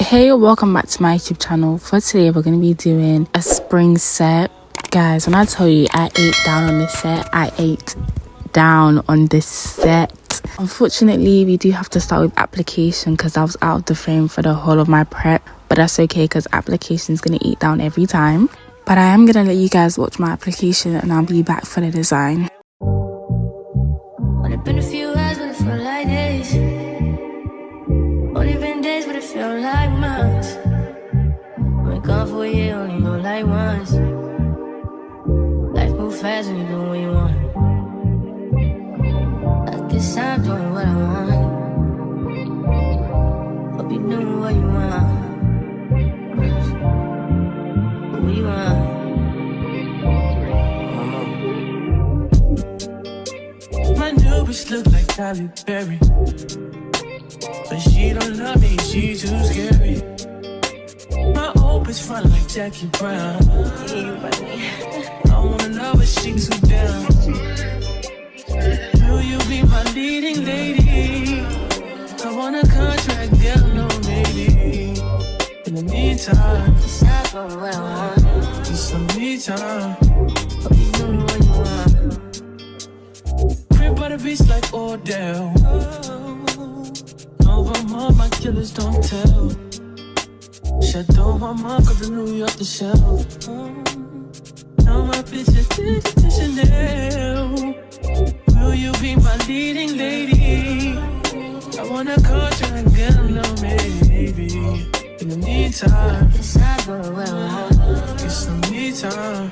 Hey, welcome back to my YouTube channel. For today we're going to be doing a spring set. Guys, when I tell you I ate down on this set, unfortunately we do have to start with application because I was out of the frame for the whole of my prep, but that's okay because application is going to eat down every time. But I am going to let you guys watch my application and I'll be back for the design. Only been a few hours, but it felt like days. Only been days, but it felt like months. Been gone for a year, only know like once. Life moves fast when you do what you want. I guess I'm doing what I want. Hope you doing what you want. What you want. My new bitch look like Halle Berry, but she don't love me, she too scary. My old bitch front like Jackie Brown. I wanna love her, she too down. Will you be my leading lady? I want a contract, girl, no maybe. In the meantime, It's not going what I want. need some me time. Hope you doing what you want. Crib by the beach like Odell. Over my killers don't tell. Shadow my mark of the New York the shelf. Now my bitch is Chanel. Will you be my leading lady? I want a contract, girl, no maybe. In the meantime, It's not going what I want. get some me time.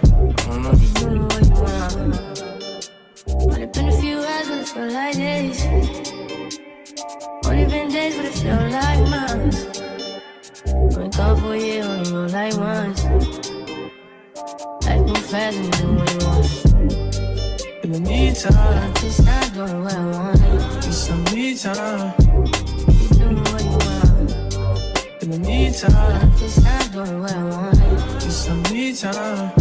Hope you doing what you want. Only been a few hours, but it felt like days. Only been days, but it felt like months. Been gone for a year, only know like once. Life moves fast when you do what you want. In the meantime, It's not doing what I want. get some me time. You doing what you want. In the meantime, It's not doing what I want. get some me time.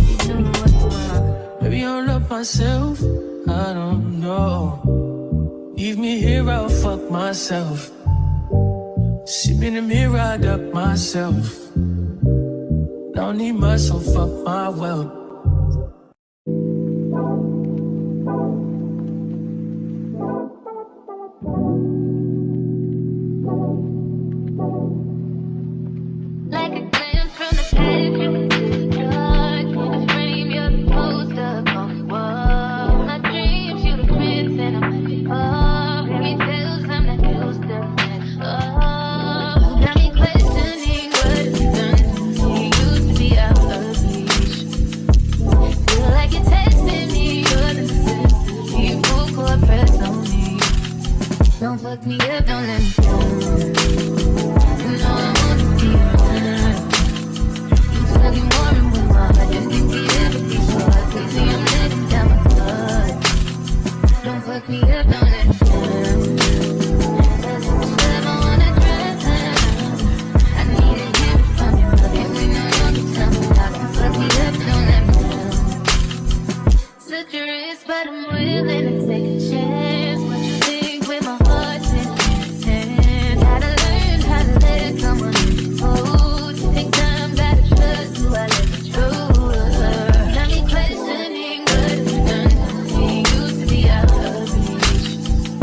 You doing what you want. Maybe I don't love myself, I don't know. Leave me here, I'll fuck myself. See me in the mirror, I duck myself. Don't need much, so fuck my wealth. Like a glance from the past, you can see the dark. In the frame, you're the poster on the wall. My dreams, you the prince, and I'm the pop. Fairy tales, I'm the hell's the man. Oh, you got me questioning what it's done to me. Used to be out of reach. Feel like you're testing me, you're the necessity. Full court press on me. Don't fuck me up, don't let me down. You know I wanna be around. You told me more and more. I just didn't get everything, so I crazy. I'm letting down my guard. Don't fuck me up, don't let me down. Cause if it's love, I wanna drown. I need to hear it from you, but if we know you can tell me how to fuck me up, don't let me down. Such a risk, but I'm willing to take a chance. What you think with my heart's in your hands? Gotta learn how to let someone hold. Take time, gotta trust who I let control. Got me questioning what it's done to me. Used to be out of reach.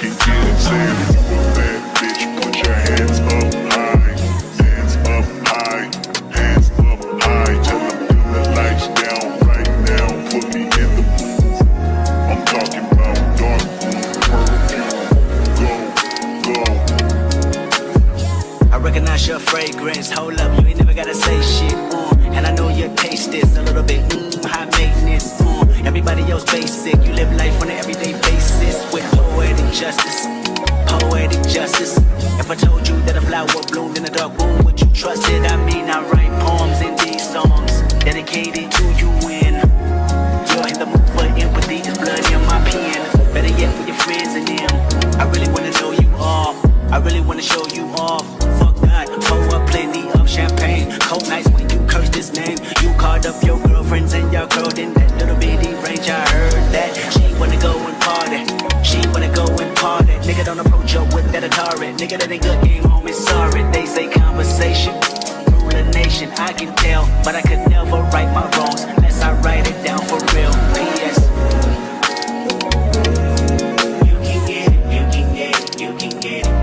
can get it. Say if you a bad bitch, put your hands up high. Hands up high. Hands up high. Tell them dim the lights down right now. Put me in the mood. I'm talking about dark room perfume. Go, go. I recognize your fragrance. Hold up, you ain't never gotta say shit. And I know your taste is a little bit high maintenance. Everybody else basic. You live life on an everyday basis with poetic justice. Poetic justice. If I told you that a flower bloomed in a dark room, would you trust it? I mean, I write poems in these songs dedicated to you when you're in the mood for empathy. There's blood in my pen. Better yet, with your friends and them. I really wanna know you all. I really wanna show you off. Fuck that, pour up plenty of champagne. Cold nights when you curse this name. You called up your girlfriends and y'all curled in that little bitty range. I heard that she wanna go and party. She wanna go and party. Nigga, don't approach her with that Atari. Nigga, that ain't good game, homie, sorry. They say conversation, rule a nation. I can tell, but I could never right my wrongs unless I write it down for real. P.S. You can get it, you can get it, you can get it.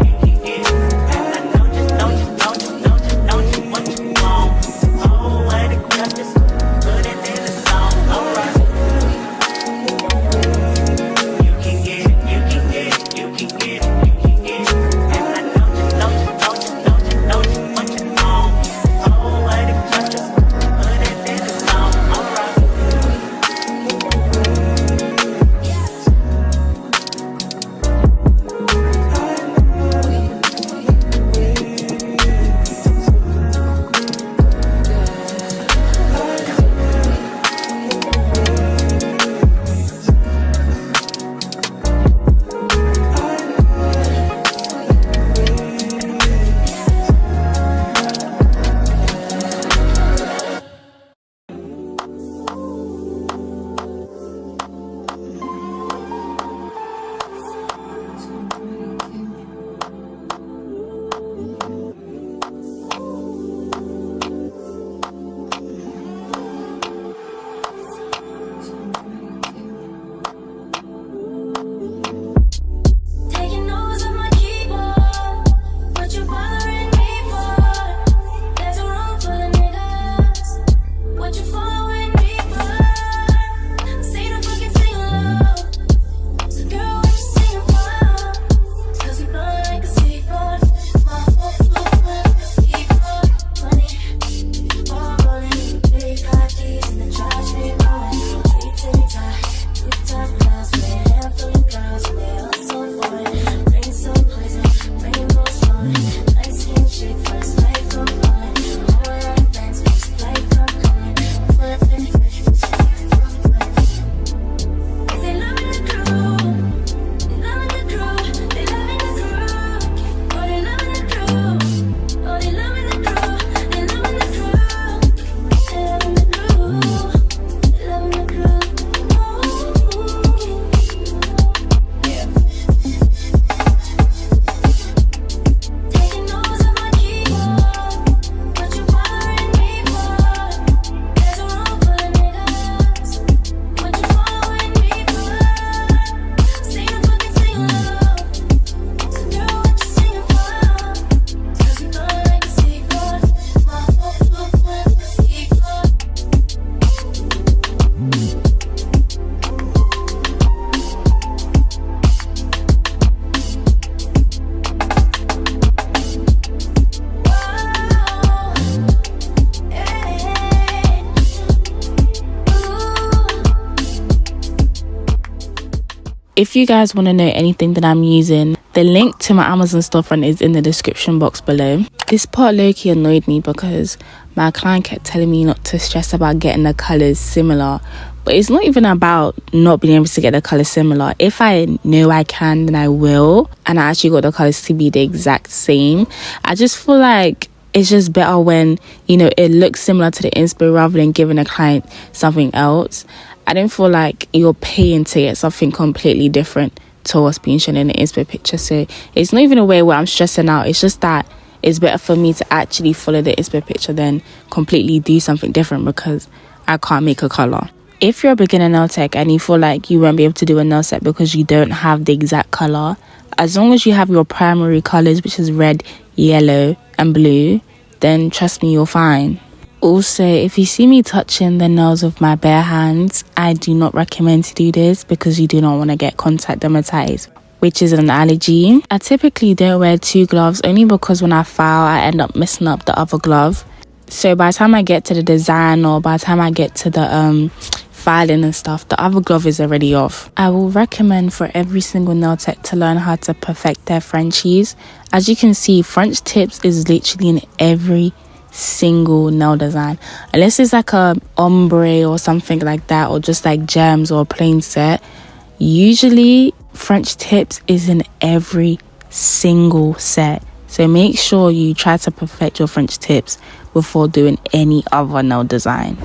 If you guys want to know anything that I'm using, the link to my Amazon storefront is in the description box below. This part low-key annoyed me because my client kept telling me not to stress about getting the colours similar. But it's not even about not being able to get the colours similar. If I know I can, then I will. And I actually got the colours to be the exact same. I just feel like it's just better when, you know, it looks similar to the inspo rather than giving a client something else. I don't feel like you're paying to get something completely different to what's being shown in the inspo picture. So it's not even a way where I'm stressing out. It's just that it's better for me to actually follow the inspo picture than completely do something different because I can't make a colour. If you're a beginner nail tech and you feel like you won't be able to do a nail set because you don't have the exact colour, as long as you have your primary colors, which is red, yellow and blue, then trust me, you're fine. Also, if you see me touching the nails with my bare hands, I do not recommend to do this because you do not want to get contact dermatitis, which is an allergy. I typically don't wear 2 gloves only because when I file, I end up messing up the other glove. So by the time I get to the design or by the time I get to the filing and stuff, the other glove is already off. I will recommend for every single nail tech to learn how to perfect their Frenchies. As you can see, French tips is literally in every single nail design, unless it's like a ombre or something like that, or just like gems or a plain set. Usually French tips is in every single set, so make sure you try to perfect your French tips before doing any other nail design.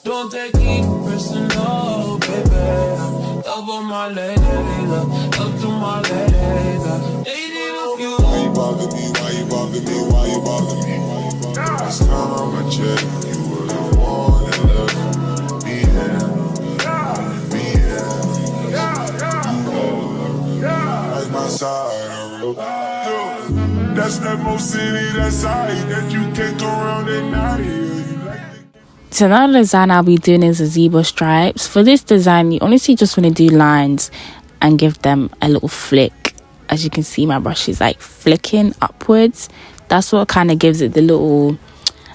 Don't take it personal, baby. Love on my lady, love to my lady. Why you bother me? Why you bother me? Why you bother me? Last time I checked, you were the one that loved me. Like my side, that's that most city, that side that you can't go around at night. So another design I'll be doing is the zebra stripes. For this design, you honestly just want to do lines and give them a little flick. As you can see, my brush is like flicking upwards. That's what kind of gives it the little,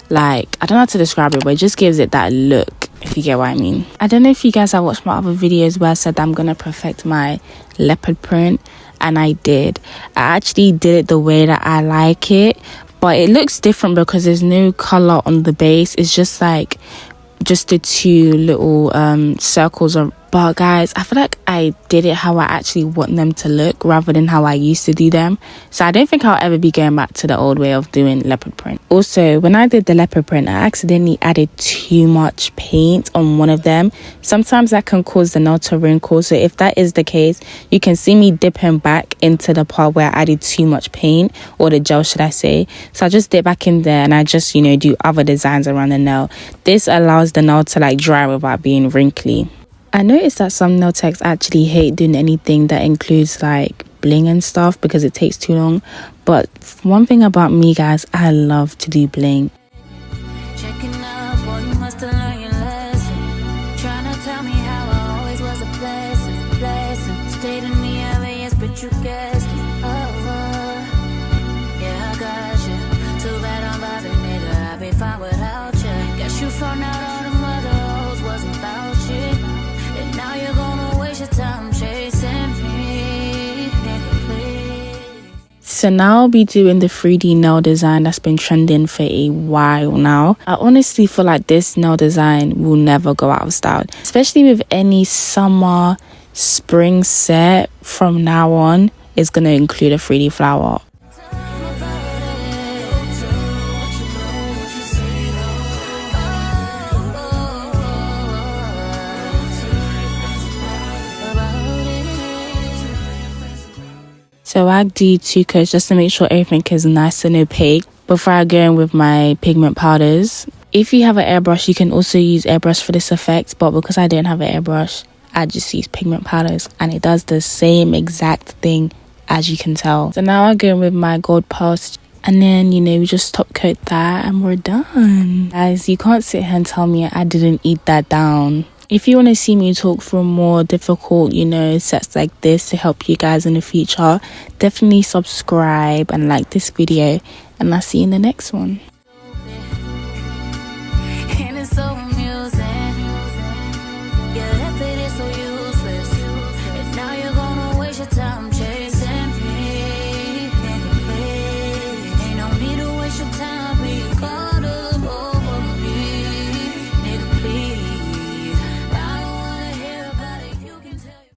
like, I don't know how to describe it, but it just gives it that look, if you get what I mean. I don't know if you guys have watched my other videos where I said that I'm going to perfect my leopard print, and I did. I actually did it the way that I like it, but it looks different because there's no color on the base. It's just like just the 2 little circles of. But guys, I feel like I did it how I actually want them to look rather than how I used to do them. So I don't think I'll ever be going back to the old way of doing leopard print. Also, when I did the leopard print, I accidentally added too much paint on one of them. Sometimes that can cause the nail to wrinkle. So if that is the case, you can see me dipping back into the part where I added too much paint, or the gel should I say. So I just dip back in there and I just, you know, do other designs around the nail. This allows the nail to like dry without being wrinkly. I noticed that some nail techs actually hate doing anything that includes like bling and stuff because it takes too long. But one thing about me, guys, I love to do bling. Checking up, boy, you must have learned your lesson. Trying to tell me how I always was a blessing. Stayed in the areas, but you guessed it. Yeah, I got you. Too bad I'm vibing, nigga. I'd be fine without you. Guess you found out all them other hoes wasn't about you. And now you're gonna waste your time chasing me, nigga, please. So now I'll be doing the 3D nail design that's been trending for a while now. I honestly feel like this nail design will never go out of style, especially with any summer, spring set from now on. It's going to include a 3D flower. So I do 2 coats just to make sure everything is nice and opaque before I go in with my pigment powders. If you have an airbrush, you can also use airbrush for this effect, but because I don't have an airbrush, I just use pigment powders and it does the same exact thing, as you can tell. So now I go in with my gold pulse, and then, you know, we just top coat that and we're done. Guys, you can't sit here and tell me I didn't eat that down. If you want to see me talk through more difficult, you know, sets like this to help you guys in the future, definitely subscribe and like this video, and I'll see you in the next one.